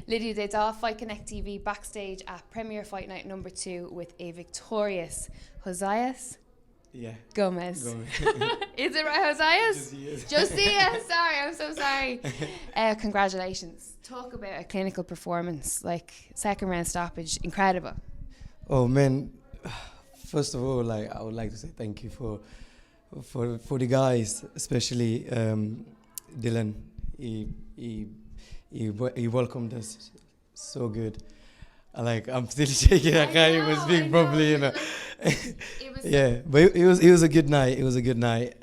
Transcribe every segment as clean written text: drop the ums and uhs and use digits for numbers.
Lydia Dedaw, Fight Connect TV, backstage at Premier Fight Night number 2 with a victorious Josiah Gomes. Is it right, Josiah? Josiah, sorry, I'm so sorry. Congratulations. Talk about a clinical performance, like second round stoppage, incredible. Oh man, first of all, like I would like to say thank you for the guys, especially Dylan. He welcomed us so good. I'm still shaking. I can't even speak properly, you know. Yeah, but it was a good night. It was a good night.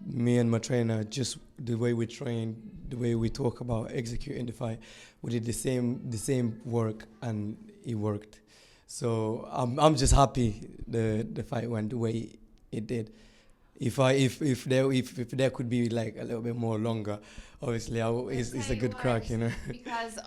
Me and my trainer, just the way we train, the way we talk about executing the fight, we did the same work, and it worked. So I'm just happy the fight went the way it did. If there could be like a little bit more longer, obviously it's a good crack, you know. Because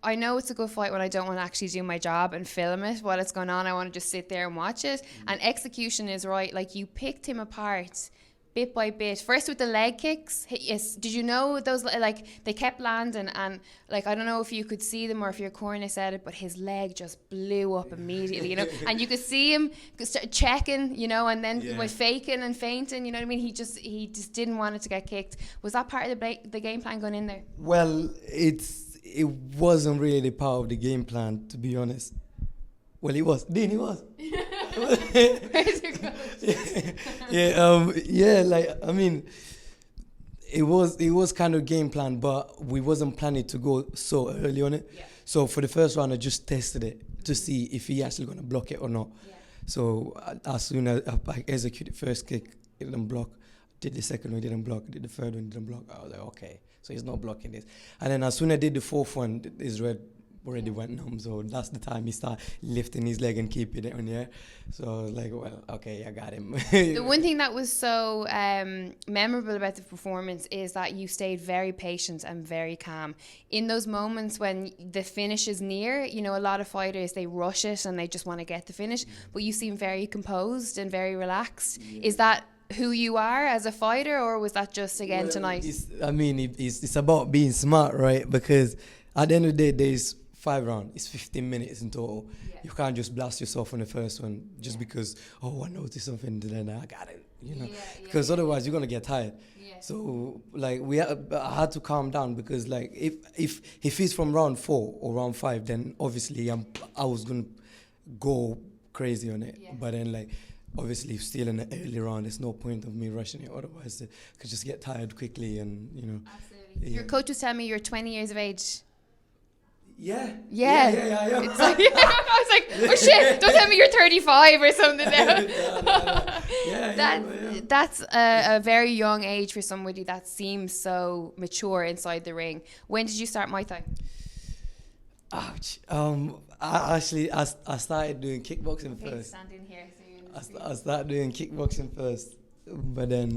I know it's a good fight when I don't want to actually do my job and film it while it's going on. I want to just sit there and watch it. And execution is right. Like, you picked him apart bit by bit. First with the leg kicks. Yes, did you know those, like, they kept landing, and like, I don't know if you could see them or if your corner said it, but his leg just blew up immediately, you know. And you could see him start checking, you know, and then went faking and fainting, you know what I mean. He just didn't want it to get kicked. Was that part of the game plan going in there? Well, it wasn't really the part of the game plan, to be honest. Well, it was. Dean, it was. Where's your coach? Like, I mean, it was kind of game plan, but we wasn't planning to go so early on it. Yeah. So for the first round, I just tested it to see if he actually gonna block it or not. Yeah. So as soon as I executed first kick, it didn't block. Did the second one, didn't block. Did the third one, didn't block. I was like, okay, so he's not blocking this. And then as soon as I did the fourth one, his red already went numb, so that's the time he started lifting his leg and keeping it on the air. So I was like, well, okay, I got him. The one thing that was so memorable about the performance is that you stayed very patient and very calm. In those moments when the finish is near, you know, a lot of fighters, they rush it and they just want to get the finish, but you seem very composed and very relaxed. Yeah. Is that who you are as a fighter, or was that just again tonight? It's about being smart, right? Because at the end of the day, there's 5 rounds, it's 15 minutes in total. Yeah. You can't just blast yourself on the first one just because, I noticed something, then I got it, you know. Because otherwise you're gonna get tired. Yeah. So like I had to calm down, because like if it's from round 4 or round 5, then obviously I was gonna go crazy on it. Yeah. But then like, obviously still in the early round, there's no point of me rushing it, otherwise I could just get tired quickly, and you know. Absolutely. Yeah. Your coach was telling me you're 20 years of age. Yeah. It's like, I was like, oh shit, don't tell me you're 35 or something now. That's a very young age for somebody that seems so mature inside the ring. When did you start Muay Thai? Ouch. I started doing kickboxing first. Stand in here. I started doing kickboxing first, but then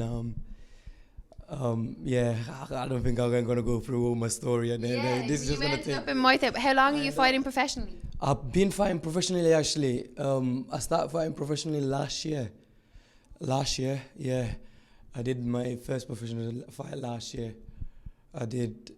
I don't think I'm gonna go through all my story, and then this is just gonna take. Up in Muay Thai. How long are you fighting professionally? I've been fighting professionally actually. I started fighting professionally last year. Yeah, I did my first professional fight last year. I did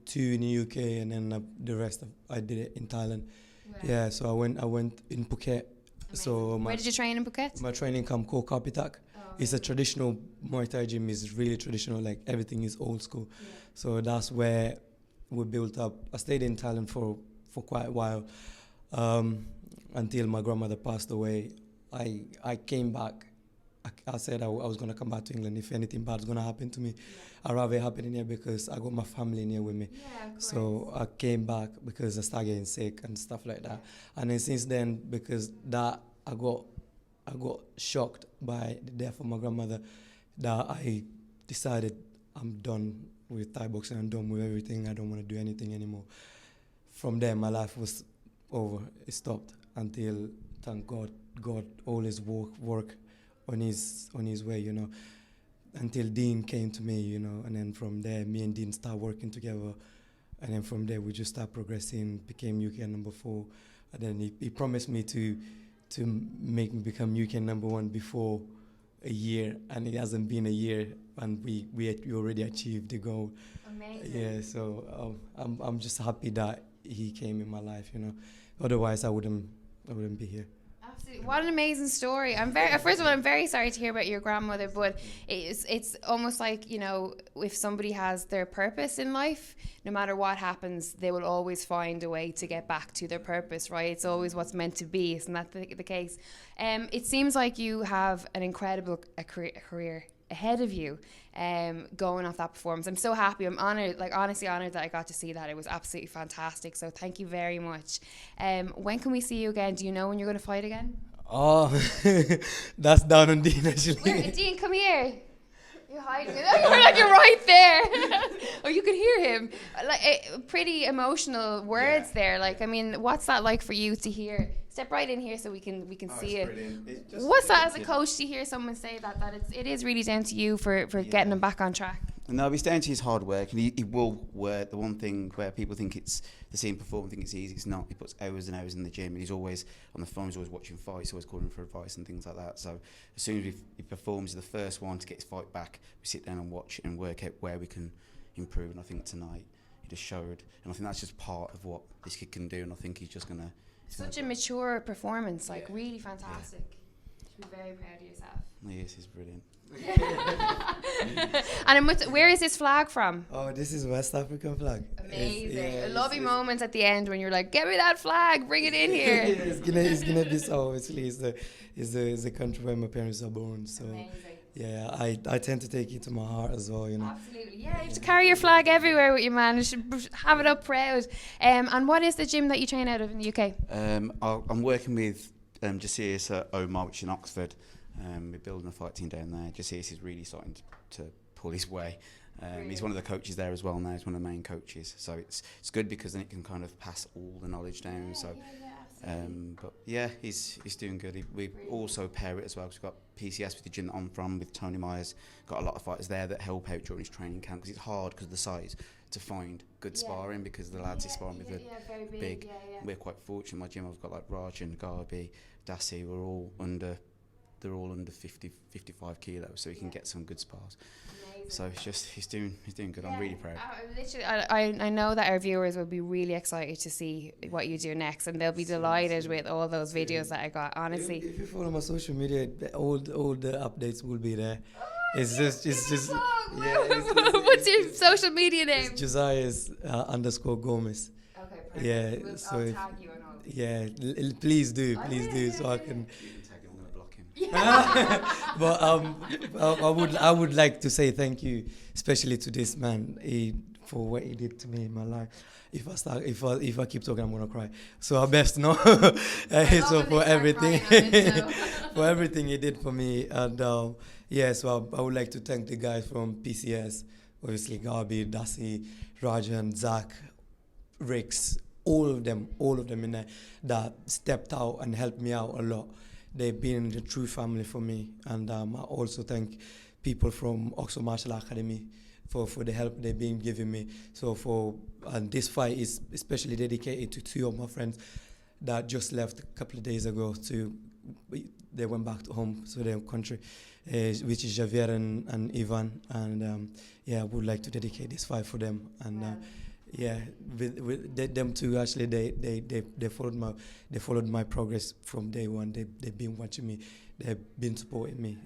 2 in the UK, and then the rest I did it in Thailand. Right. Yeah, so I went in Phuket. Amazing. So where did you train in Phuket? My training camp called Kapitak. It's a traditional Muay Thai gym. Is really traditional, like everything is old school. Yeah. So that's where we built up. I stayed in Thailand for quite a while, until my grandmother passed away. I came back. I said I was going to come back to England if anything bad's going to happen to me. Yeah. I'd rather it happen in here because I got my family in here with me. Yeah, of course. So I came back because I started getting sick and stuff like that. And then since then, because that I got shocked by the death of my grandmother, that I decided I'm done with Thai boxing. I'm done with everything. I don't want to do anything anymore. From there, my life was over. It stopped until, thank God always work on his way, you know, until Dean came to me, you know, and then from there, me and Dean started working together, and then from there we just started progressing, became UK number 4, and then he promised me to make me become UK number 1 before a year, and it hasn't been a year, and we already achieved the goal. Amazing. Yeah, so I'm just happy that he came in my life, you know. Otherwise, I wouldn't be here. Absolutely. What an amazing story. First of all, I'm very sorry to hear about your grandmother, but it's almost like, you know, if somebody has their purpose in life, no matter what happens, they will always find a way to get back to their purpose, right? It's always what's meant to be. Isn't that the case? It seems like you have an incredible career ahead of you, going off that performance. I'm so happy. I'm honoured, like honestly honoured that I got to see that. It was absolutely fantastic. So thank you very much. When can we see you again? Do you know when you're going to fight again? Oh, that's down on Dean actually. Dean, come here. You're hiding. You're right there. Oh, you could hear him. Like pretty emotional words there. Like, I mean, what's that like for you to hear? Step right in here so we can see it. What's that as a coach to hear someone say that it is really down to you for getting him back on track? No, it's down to his hard work, and he will work. The one thing where people think they see him perform, think it's easy, it's not. He puts hours and hours in the gym, and he's always on the phone, he's always watching fights, always calling for advice and things like that. So as soon as he performs, he's the first one to get his fight back. We sit down and watch and work out where we can improve, and I think tonight he just showed, and I think that's just part of what this kid can do, and I think he's just going to... Such a mature performance, like really fantastic. You should be very proud of yourself. Yes, he's brilliant. And where is this flag from? Oh, this is West African flag. Amazing. Lovely moments at the end when you're like, get me that flag, bring it in here. It's gonna be so. Obviously, it's the country where my parents are born. So amazing. yeah, I tend to take it to my heart as well, you know. Absolutely, yeah. You have to carry your flag everywhere with you, man. You should have it up proud. And what is the gym that you train out of in the UK? I'm working with Josiah Gomes, which is in Oxford. We're building a fight team down there. Josiah is really starting to pull his way. He's one of the coaches there as well now. He's one of the main coaches. So it's good because then it can kind of pass all the knowledge down. But yeah, he's doing good. We also pair it as well because we've got PCS with the gym that I'm from with Tony Myers. Got a lot of fighters there that help out during his training camp because it's hard because of the size to find good sparring because the lads he's sparring with are big. We're quite fortunate. In my gym I've got like Raj and Garby, Dassi. They're all under 50, 55 kilos, so he can get some good spars. Amazing. So it's just he's doing good. I'm really proud. I know that our viewers will be really excited to see what you do next, and they'll be delighted with all those videos that I got. Honestly, if you follow my social media, all the updates will be there. It's just what's your social media name? It's Josiah's _Gomez. Okay, perfect. Yeah, I'll tag you and all. Yeah, please do, so I can. Yeah. But I would like to say thank you, especially to this man, for what he did to me in my life. If I keep talking, I'm gonna cry. So I best know. So for everything, for everything he did for me, and so I would like to thank the guys from PCS, obviously Garby, Dassi, Rajan, Zach, Rix, all of them in there that stepped out and helped me out a lot. They've been the true family for me, and I also thank people from Oxford Martial Academy for the help they've been giving me. So this fight is especially dedicated to two of my friends that just left a couple of days ago. They went back to home to their country, which is Javier and Ivan, and I would like to dedicate this fight for them. And with them two actually, they followed my progress from day one. They've been watching me. They've been supporting me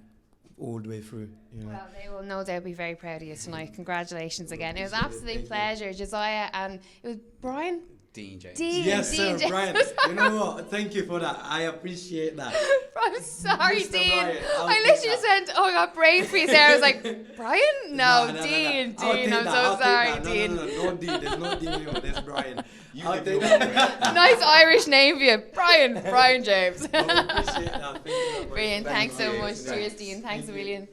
all the way through. You know. Well, they will no doubt be very proud of you tonight. Congratulations again. It was an absolute pleasure, Josiah, and it was Brian. Dean James. Yes, Dean sir, Brian. You know what? Thank you for that. I appreciate that. I'm sorry, Mr. Dean. Brian, I literally said, I got brain freeze there. I was like, Brian? No, Dean. Dean, I'm so sorry, Dean. No Dean. There's no Dean here. There's Brian. I'll take that. Nice Irish name for you. Brian James. I appreciate that. Brilliant. Thanks so much. Cheers, Dean. Thanks a million.